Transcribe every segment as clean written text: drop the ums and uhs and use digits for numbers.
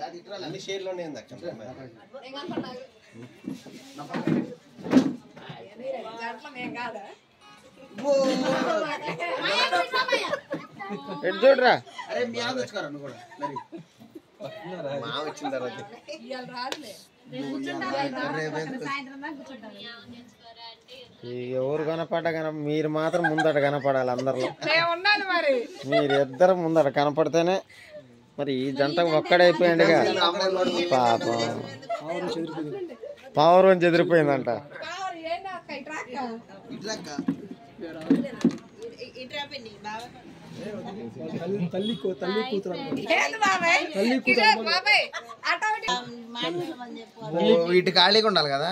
అన్ని షేర్లోనే ఉంది చూడరా. అరే మీ తెచ్చుకోరా నువ్వు కూడా మా వచ్చిన తర్వాత ఎవరు కనపడ్డా మీరు మాత్రం ముందట కనపడాలి. అందరిలో మీరు ఇద్దరు ముందట కనపడితేనే. మరి ఈ జంట ఒక్కడైపోయిందిగా పాపం. పవర్ చెదిరిపోయిందంట. వీటి ఖాళీగా ఉండాలి కదా.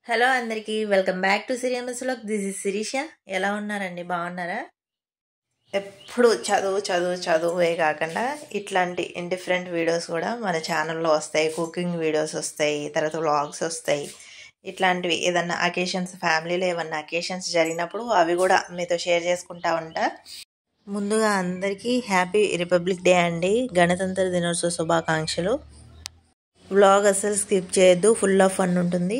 హలో అందరికి, welcome back to serial vlog. This is Sirisha. ఎలా ఉన్నారండి? బాగున్నారా? ఎప్పుడు చదువే కాకుండా ఇట్లాంటి డిఫరెంట్ వీడియోస్ కూడా మన ఛానల్లో వస్తాయి. కుకింగ్ వీడియోస్ వస్తాయి, తర్వాత వ్లాగ్స్ వస్తాయి. ఇట్లాంటివి ఏదన్నా అకేషన్స్, ఫ్యామిలీలో ఏమన్నా అకేషన్స్ జరిగినప్పుడు అవి కూడా మీతో షేర్ చేసుకుంటా ఉంటా. ముందుగా అందరికీ హ్యాపీ రిపబ్లిక్ డే అండి. గణతంత్ర దినోత్సవ శుభాకాంక్షలు. వ్లాగ్ అసలు స్కిప్ చేయొద్దు, ఫుల్ ఆఫ్ ఫన్ ఉంటుంది.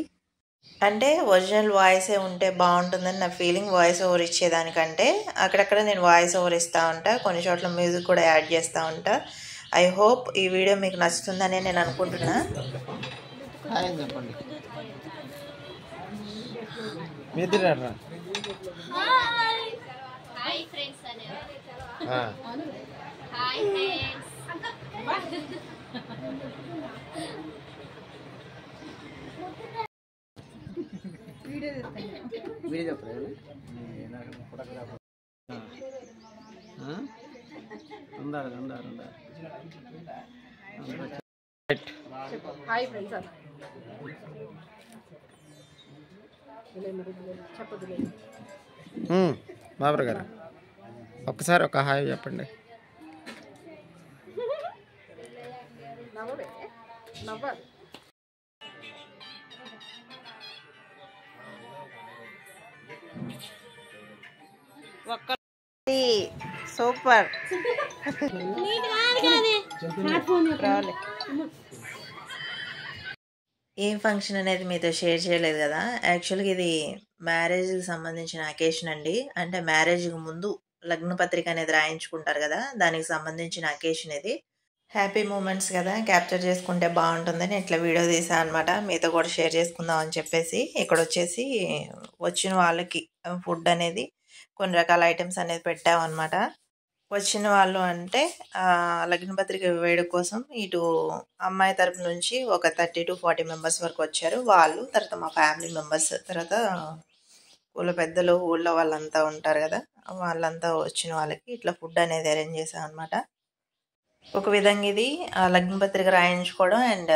అంటే ఒరిజినల్ వాయిసే ఉంటే బాగుంటుందని నా ఫీలింగ్. వాయిస్ ఓవర్ ఇచ్చేదానికంటే అక్కడక్కడ నేను వాయిస్ ఓవర్ ఇస్తూ ఉంటా, కొన్ని చోట్ల మ్యూజిక్ కూడా యాడ్ చేస్తూ ఉంటా. ఐ హోప్ ఈ వీడియో మీకు నచ్చుతుందని నేను అనుకుంటున్నా. చెప్పండి. బాబర్ గారు ఒక్కసారి ఒక హాయ్ చెప్పండి. సూపర్. ఏం ఫంక్షన్ అనేది మీతో షేర్ చేయలేదు కదా. యాక్చువల్గా ఇది మ్యారేజ్కి సంబంధించిన అకేషన్ అండి. అంటే మ్యారేజ్కి ముందు లగ్నపత్రిక అనేది రాయించుకుంటారు కదా, దానికి సంబంధించిన అకేషన్ ఇది. హ్యాపీ మూమెంట్స్ కదా, క్యాప్చర్ చేసుకుంటే బాగుంటుందని ఇట్లా వీడియో తీసా అనమాట. మీతో కూడా షేర్ చేసుకుందాం అని చెప్పేసి ఇక్కడ వచ్చేసి వచ్చిన వాళ్ళకి ఫుడ్ అనేది కొన్ని రకాల ఐటమ్స్ అనేది పెట్టామన్నమాట. వచ్చిన వాళ్ళు అంటే లగ్నపత్రిక వేడుక కోసం ఇటు అమ్మాయి తరపు నుంచి ఒక 30 to 40 మెంబర్స్ వరకు వచ్చారు. వాళ్ళు తర్వాత మా ఫ్యామిలీ మెంబర్స్, తర్వాత ఊళ్ళో పెద్దలు, ఊళ్ళో వాళ్ళంతా ఉంటారు కదా, వాళ్ళంతా వచ్చిన వాళ్ళకి ఇట్లా ఫుడ్ అనేది అరేంజ్ చేసాం అనమాట. ఒక విధంగా ఇది లగ్నపత్రిక రాయించుకోవడం అండ్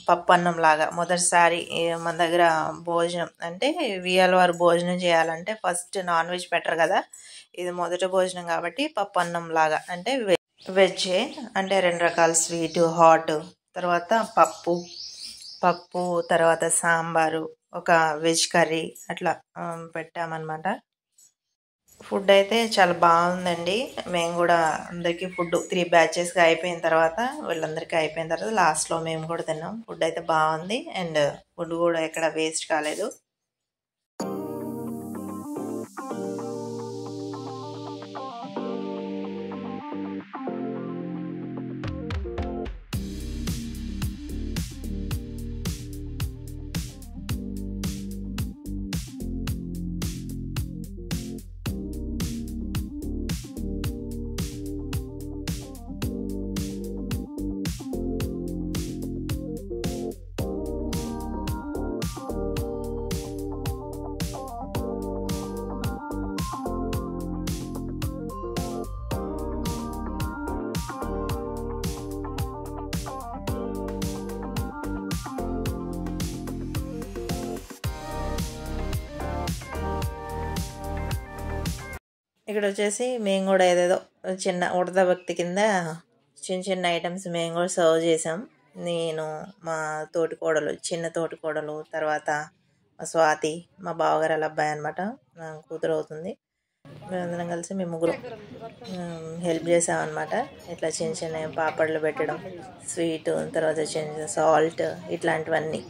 పప్పు అన్నం లాగా మొదటిసారి మన దగ్గర భోజనం. అంటే వియాల వారు భోజనం చేయాలంటే ఫస్ట్ నాన్ వెజ్ పెట్టరు కదా, ఇది మొదటి భోజనం కాబట్టి పప్పు అన్నం లాగా అంటే వెజ్జే. అంటే 2 రకాల స్వీటు, హాట్, తర్వాత పప్పు తర్వాత సాంబారు, ఒక వెజ్ కర్రీ అట్లా పెట్టామన్నమాట. ఫుడ్ అయితే చాలా బాగుందండి. మేము కూడా అందరికీ ఫుడ్ 3 బ్యాచెస్గా అయిపోయిన తర్వాత, వీళ్ళందరికీ అయిపోయిన తర్వాత లాస్ట్లో మేము కూడా తిన్నాం. ఫుడ్ అయితే బాగుంది అండ్ ఫుడ్ కూడా ఎక్కడ వేస్ట్ కాలేదు. ఇక్కడ వచ్చేసి మేము కూడా ఏదేదో చిన్న ఉడత భక్తి కింద చిన్న ఐటమ్స్ మేము కూడా సర్వ్ చేసాం. నేను, మా తోటికోడలు, చిన్న తోటికోడలు, తర్వాత మా స్వాతి, మా బావగారు అబ్బాయి అనమాట, కూతురు అవుతుంది. మేమందరం కలిసి మేము ముగ్గురు హెల్ప్ చేసామన్నమాట. ఇట్లా చిన్న చిన్న పాపడ్లు పెట్టడం, స్వీట్, తర్వాత చిన్న సాల్ట్ ఇట్లాంటివన్నీ.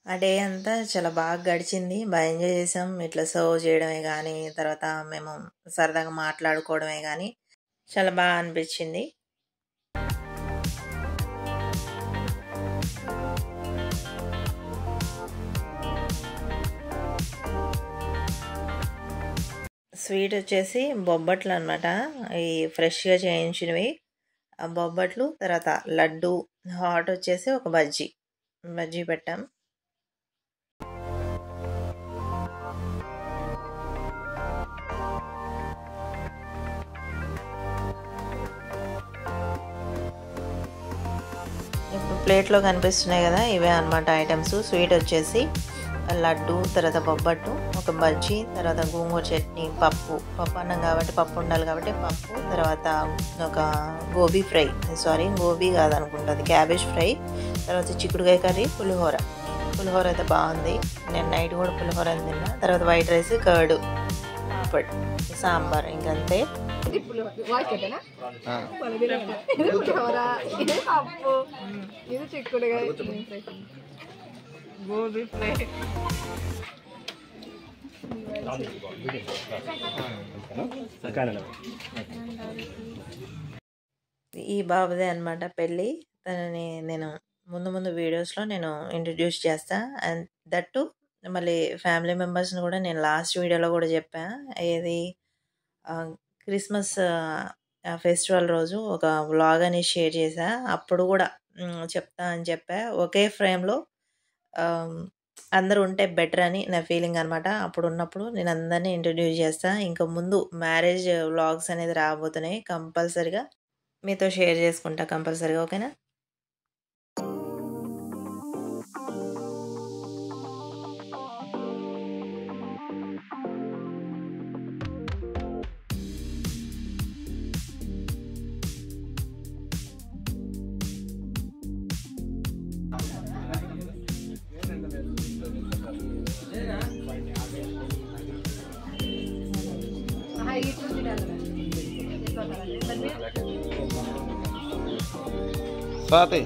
ఆ డే అంతా చాలా బాగా గడిచింది. బాగా ఎంజాయ్ చేసాం. ఇట్లా సర్వ్ చేయడమే కానీ, తర్వాత మేము సరదాగా మాట్లాడుకోవడమే కానీ చాలా బాగా అనిపించింది. స్వీట్ వచ్చేసి బొబ్బట్లు అనమాట. ఈ ఫ్రెష్గా చేయించినవి ఆ బొబ్బట్లు, తర్వాత లడ్డు, హాట్ వచ్చేసి ఒక బజ్జీ పెట్టాం. ఇప్పుడు ప్లేట్లో కనిపిస్తున్నాయి కదా, ఇవే అనమాట ఐటమ్స్. స్వీట్ వచ్చేసి లడ్డు, తర్వాత బొబ్బట్టు, ఒక బజ్జీ, తర్వాత గోంగూర చట్నీ, పప్పు అన్నం కాబట్టి పప్పు ఉండాలి కాబట్టి పప్పు, తర్వాత ఒక గోబీ కాదనుకుంటుంది, క్యాబేజ్ ఫ్రై, తర్వాత చిక్కుడుకాయ కర్రీ, పులిహోర అయితే బాగుంది. నేను నైట్ కూడా పులిహోర తిన్నా. తర్వాత white rice, curd, papad, sambar, ఇంకంతే. ఈ బాబుదే అనమాట పెళ్ళి. తనని నేను ముందు వీడియోస్లో నేను ఇంట్రడ్యూస్ చేస్తా. అండ్ దట్టు మళ్ళీ ఫ్యామిలీ మెంబర్స్ని కూడా నేను లాస్ట్ వీడియోలో కూడా చెప్పా. ఏది క్రిస్మస్ ఫెస్టివల్ రోజు ఒక వ్లాగ్ అని షేర్ చేశా. అప్పుడు కూడా చెప్తా అని చెప్పా. ఒకే ఫ్రేమ్లో అందరూ ఉంటే బెటర్ అని నా ఫీలింగ్ అనమాట. అప్పుడు ఉన్నప్పుడు నేను అందరినీ ఇంట్రడ్యూస్ చేస్తా. ఇంకా ముందు మ్యారేజ్ వ్లాగ్స్ అనేది రాబోతున్నాయి. కంపల్సరిగా మీతో షేర్ చేసుకుంటా కంపల్సరిగా. ఓకేనా? స్వాతి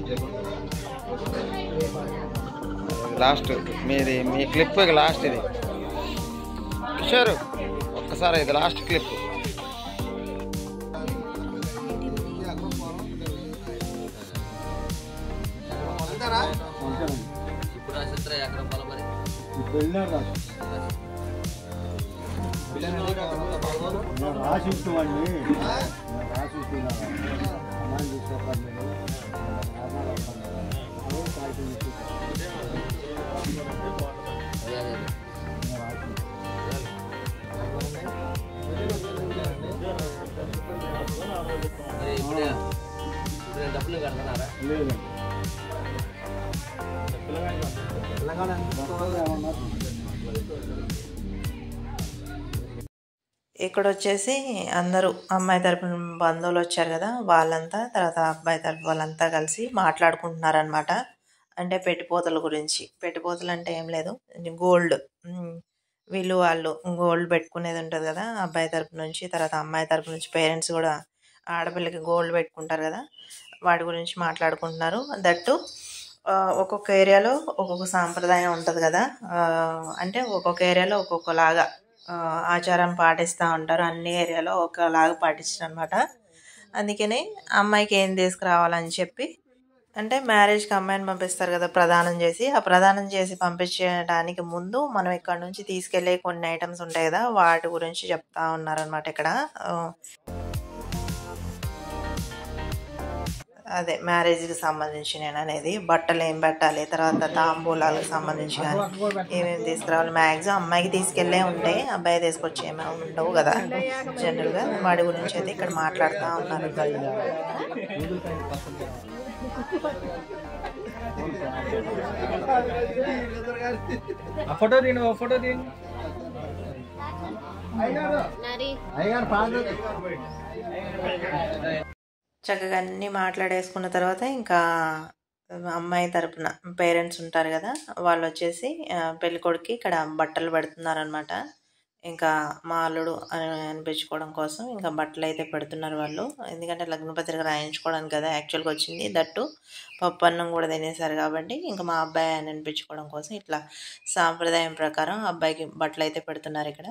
లాస్ట్ మీ క్లిప్ లాస్ట్ ఇది. కిషోర్ ఒక్కసారి ఇది లాస్ట్ క్లిప్. ఇక్కడ వచ్చేసి అందరూ అమ్మాయి తరపున బంధువులు వచ్చారు కదా, వాళ్ళంతా, తర్వాత అబ్బాయి తరపు వాళ్ళంతా కలిసి మాట్లాడుకుంటున్నారనమాట. అంటే పెట్టిపోతల గురించి. పెట్టిపోతలు అంటే ఏం లేదు, గోల్డ్, వాళ్ళు గోల్డ్ పెట్టుకునేది ఉంటుంది కదా అబ్బాయి తరపు నుంచి. తర్వాత అమ్మాయి తరపు నుంచి పేరెంట్స్ కూడా ఆడపిల్లకి గోల్డ్ పెట్టుకుంటారు కదా, వాటి గురించి మాట్లాడుకుంటున్నారు. దట్టు ఒక్కొక్క ఏరియాలో ఒక్కొక్క సాంప్రదాయం ఉంటుంది కదా, అంటే ఒక్కొక్క ఏరియాలో ఒక్కొక్కలాగా ఆచారం పాటిస్తూ ఉంటారు. అన్ని ఏరియాలో ఒకలాగా పాటిస్తారు అనమాట. అందుకని అమ్మాయికి ఏం తీసుకురావాలని చెప్పి అంటే మ్యారేజ్కి అమ్మాయిని పంపిస్తారు కదా ప్రదానం చేసి, ఆ ప్రదానం చేసి పంపించడానికి ముందు మనం ఇక్కడ నుంచి తీసుకెళ్లే కొన్ని ఐటమ్స్ ఉంటాయి కదా, వాటి గురించి చెప్తా ఉన్నారనమాట ఇక్కడ. అదే మ్యారేజ్కి సంబంధించి అనేది బట్టలు ఏం పెట్టాలి, తర్వాత తాంబూలాలకు సంబంధించి కానీ ఏమేమి తీసుకురావాలి. మ్యాక్సిమం అమ్మాయికి తీసుకెళ్ళే ఉంటాయి, అబ్బాయి తీసుకొచ్చి ఏమీ ఉండవు కదా జనరల్గా. వాడి గురించి అయితే ఇక్కడ మాట్లాడుతూ ఉన్నారు. ఫోటో తీయండి, ఫోటో తీయండి. చక్కగా అన్నీ మాట్లాడేసుకున్న తర్వాత ఇంకా అమ్మాయి తరపున పేరెంట్స్ ఉంటారు కదా, వాళ్ళు వచ్చేసి పెళ్ళికొడుకి ఇక్కడ బట్టలు పెడుతున్నారనమాట. ఇంకా మా అల్లుడు అని అనిపించుకోవడం కోసం ఇంకా బట్టలు అయితే పెడుతున్నారు వాళ్ళు. ఎందుకంటే లగ్నపత్రిక రాయించుకోవడానికి కదా యాక్చువల్గా వచ్చింది, దట్టు పప్పు అన్నం కూడా తినేశారు కాబట్టి ఇంకా మా అబ్బాయి అని అనిపించుకోవడం కోసం ఇట్లా సాంప్రదాయం ప్రకారం అబ్బాయికి బట్టలు అయితే పెడుతున్నారు ఇక్కడ.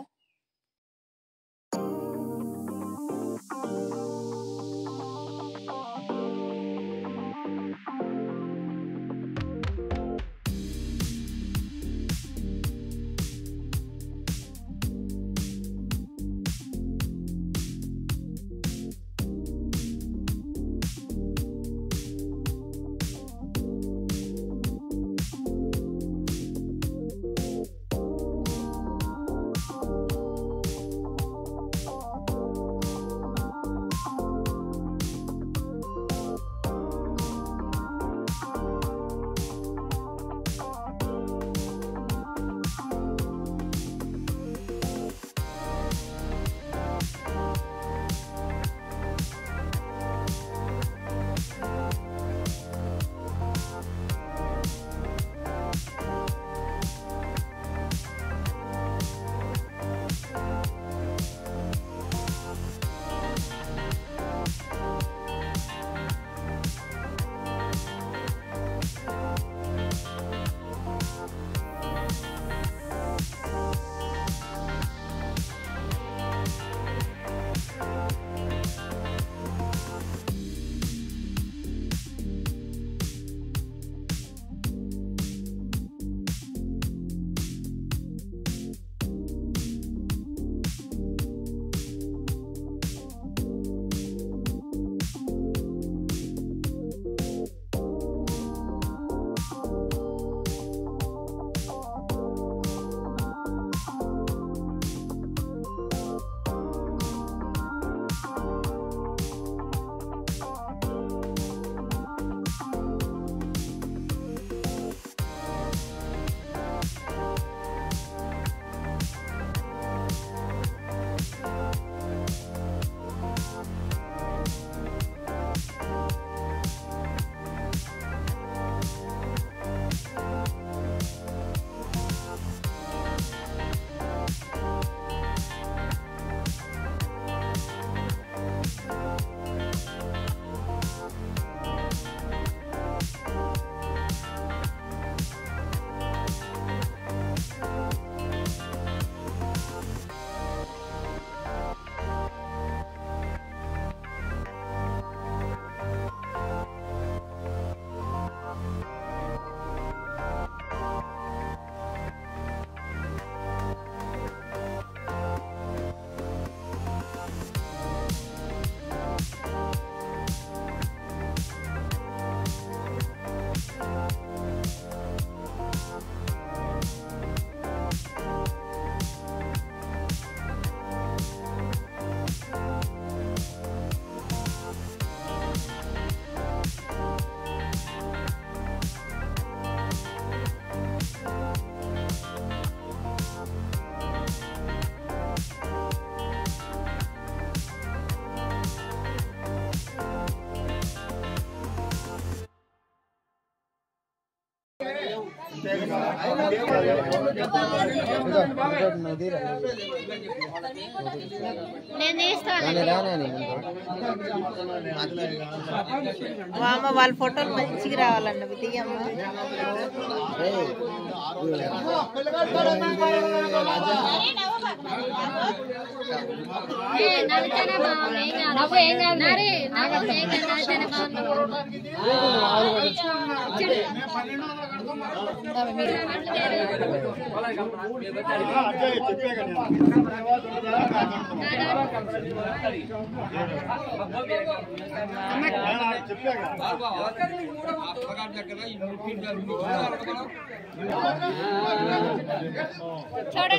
వాళ్ళ ఫోటోలు మంచిగా రావాలన్న తీయమ్మ.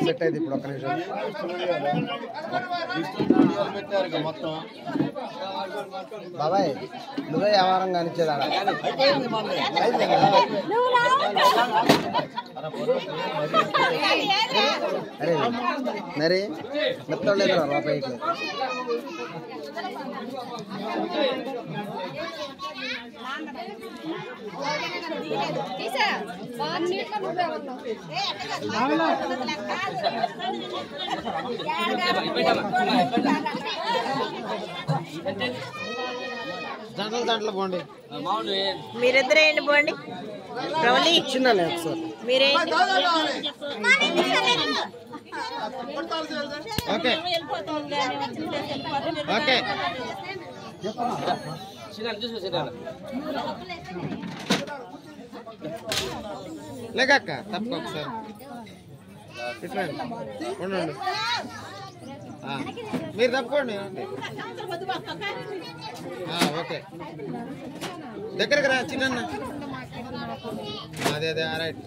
సెట్ అయితే ఇప్పుడు ఒక్క నిమిషం మొత్తం బాబాయ్ నువ్వే వ్యవహారం కానిచ్చేదా అరే మరి మొత్తం లేదు రూపాయికి దాంట్లో పోండి మీరిద్దరే ఏంటి పోండి ప్రవళి చిన్న సార్ మీరేంటి ఓకే ఓకే లేకక్క తప్పక ఒకసారి ఇట్లండి ఉండండి మీరు తప్పుకోండి ఓకే దగ్గరకు రా చిన్న అదే అదే రైట్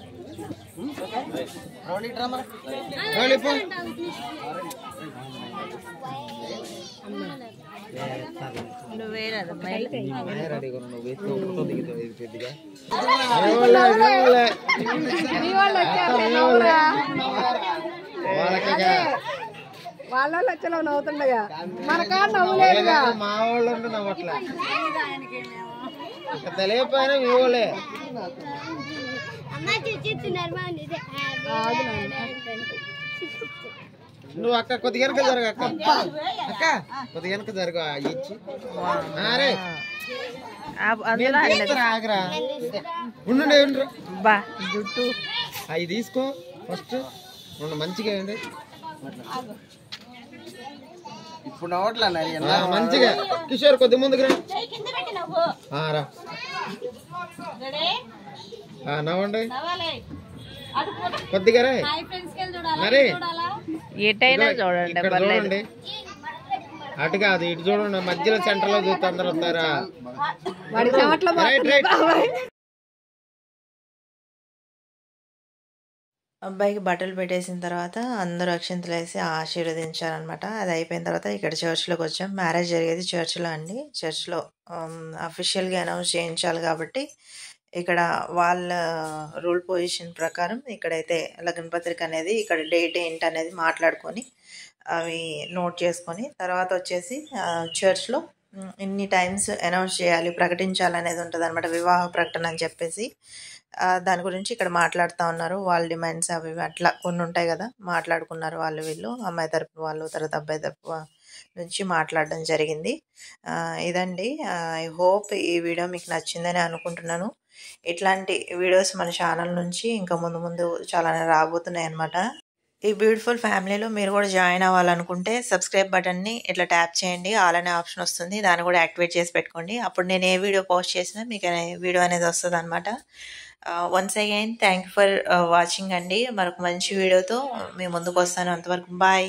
వాళ్ళు వచ్చేలా నవ్వుతుండగా మన కాడ నవ్వులేదుగా మా వాళ్ళు నవ్వట్లే తెలియపోయినా మీ వాళ్ళే నువ్వు అక్క కొద్దిగా వెనక జరుగు అక్క అక్క కొద్దిగా వెనక జరుగు ఇచ్చి ఆగరా ఉండండి జుట్టు అవి తీసుకో ఫస్ట్ రెండు మంచిగా అండి ఇప్పుడు నవ్వట్లా మంచిగా కిషోర్ కొద్ది ముందుకు రా నవ్వండి కొద్దిగా రే మరి ఎటైనా చూడండి ఇక్కడ చూడండి అటు కాదు ఇటు చూడండి మధ్యలో సెంటర్ లో చూస్తే అందరు వస్తారా రైట్ రైట్ అబ్బాయికి బట్టలు పెట్టేసిన తర్వాత అందరూ అక్షంతలు వేసి ఆశీర్వదించారనమాట. అది అయిపోయిన తర్వాత ఇక్కడ చర్చ్లోకి వచ్చాం. మ్యారేజ్ జరిగేది చర్చ్లో అండి. చర్చ్లో అఫీషియల్గా అనౌన్స్ చేయించాలి కాబట్టి ఇక్కడ వాళ్ళ రూల్ పొజిషన్ ప్రకారం ఇక్కడైతే లగ్న పత్రిక అనేది ఇక్కడ డేట్ ఏంటి అనేది మాట్లాడుకొని అవి నోట్ చేసుకొని తర్వాత వచ్చేసి చర్చ్లో ఇన్ని టైమ్స్ అనౌన్స్ చేయాలి, ప్రకటించాలి అనేది ఉంటుంది అనమాట, వివాహ ప్రకటన అని చెప్పేసి. దాని గురించి ఇక్కడ మాట్లాడుతూ ఉన్నారు. వాళ్ళ డిమాండ్స్ అవి అట్లా కొన్ని ఉంటాయి కదా, మాట్లాడుకున్నారు వాళ్ళు వీళ్ళు, అమ్మాయి తరపు వాళ్ళు తర్వాత అబ్బాయి తరపు నుంచి మాట్లాడడం జరిగింది. ఇదండి. ఐ హోప్ ఈ వీడియో మీకు నచ్చిందని అనుకుంటున్నాను. ఇట్లాంటి వీడియోస్ మన ఛానల్ నుంచి ఇంకా ముందు ముందు చాలానే రాబోతున్నాయి అన్నమాట. ఈ బ్యూటిఫుల్ ఫ్యామిలీలో మీరు కూడా జాయిన్ అవ్వాలనుకుంటే సబ్స్క్రైబ్ బటన్ని ఇట్లా ట్యాప్ చేయండి, ఆల్ అనే ఆప్షన్ వస్తుంది, దాన్ని కూడా యాక్టివేట్ చేసి పెట్టుకోండి. అప్పుడు నేను ఏ వీడియో పోస్ట్ చేసినా మీకు వీడియో అనేది వస్తుంది అనమాట. Once again thank you for watching అండి. మరొక మంచి వీడియోతో మీ ముందుకు వస్తాను. అంతవరకు బాయ్.